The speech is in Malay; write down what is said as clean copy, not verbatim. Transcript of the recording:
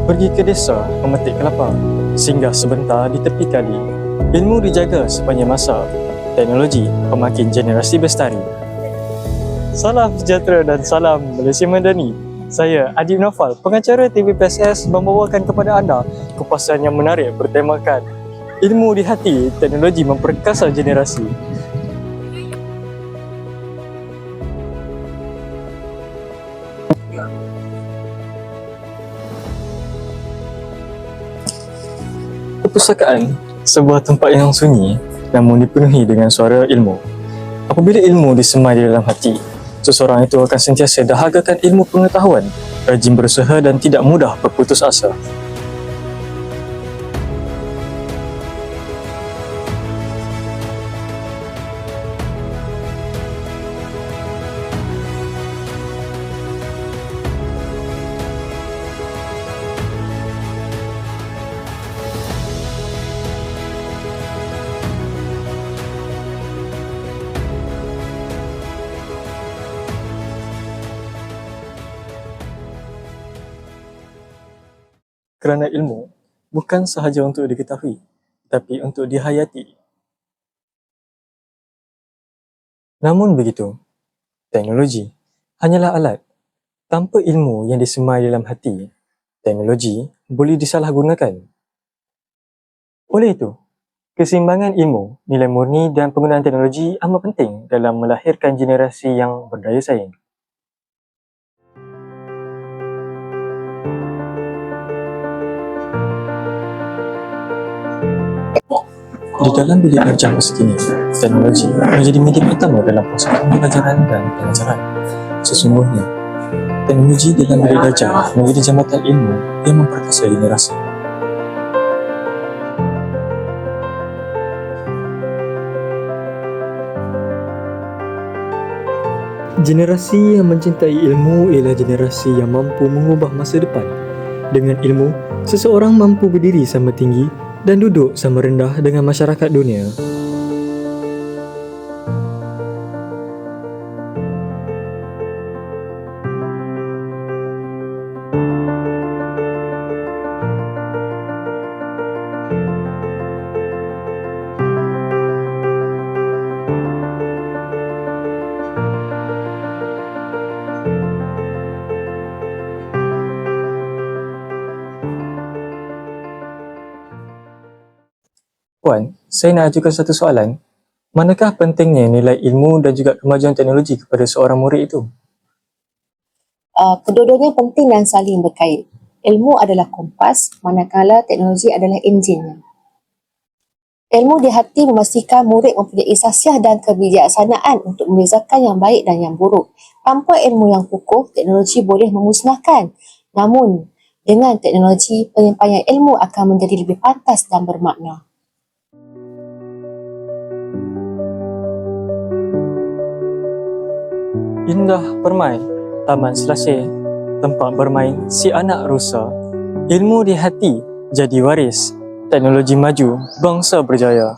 Pergi ke desa memetik kelapa, singgah sebentar di tepi kali. Ilmu dijaga sepanjang masa. Teknologi pemakin generasi bestari. Salam sejahtera dan salam Malaysia Madani. Saya Adib Naufal, pengacara TVPSS membawakan kepada anda kupasan yang menarik bertemakan ilmu di hati, teknologi memperkasa generasi. Perpustakaan, sebuah tempat yang sunyi namun dipenuhi dengan suara ilmu. Apabila ilmu disemai di dalam hati, seseorang itu akan sentiasa dahagakan ilmu pengetahuan, rajin berusaha dan tidak mudah berputus asa. Kerana ilmu bukan sahaja untuk diketahui, tapi untuk dihayati. Namun begitu, teknologi hanyalah alat. Tanpa ilmu yang disemai dalam hati, teknologi boleh disalahgunakan. Oleh itu, keseimbangan ilmu, nilai murni dan penggunaan teknologi amat penting dalam melahirkan generasi yang berdaya saing. Di dalam bilik ajar masa kini, teknologi menjadi medium utama dalam proses pembelajaran dan pengajaran. Sesungguhnya, teknologi dalam bilik ajar menjadi jambatan ilmu yang memperkasa generasi. Generasi yang mencintai ilmu ialah generasi yang mampu mengubah masa depan. Dengan ilmu, seseorang mampu berdiri sama tinggi dan duduk sama rendah dengan masyarakat dunia. Puan, saya nak ajukan satu soalan. Manakah pentingnya nilai ilmu dan juga kemajuan teknologi kepada seorang murid itu? Kedua-duanya penting dan saling berkait. Ilmu adalah kompas, manakala teknologi adalah enjinnya. Ilmu di hati memastikan murid mempunyai sasiah dan kebijaksanaan untuk membezakan yang baik dan yang buruk. Tanpa ilmu yang kukuh, teknologi boleh memusnahkan. Namun, dengan teknologi, penyampaian ilmu akan menjadi lebih pantas dan bermakna. Indah permai, taman selasih, tempat bermain si anak rusa. Ilmu di hati jadi waris, teknologi maju, bangsa berjaya.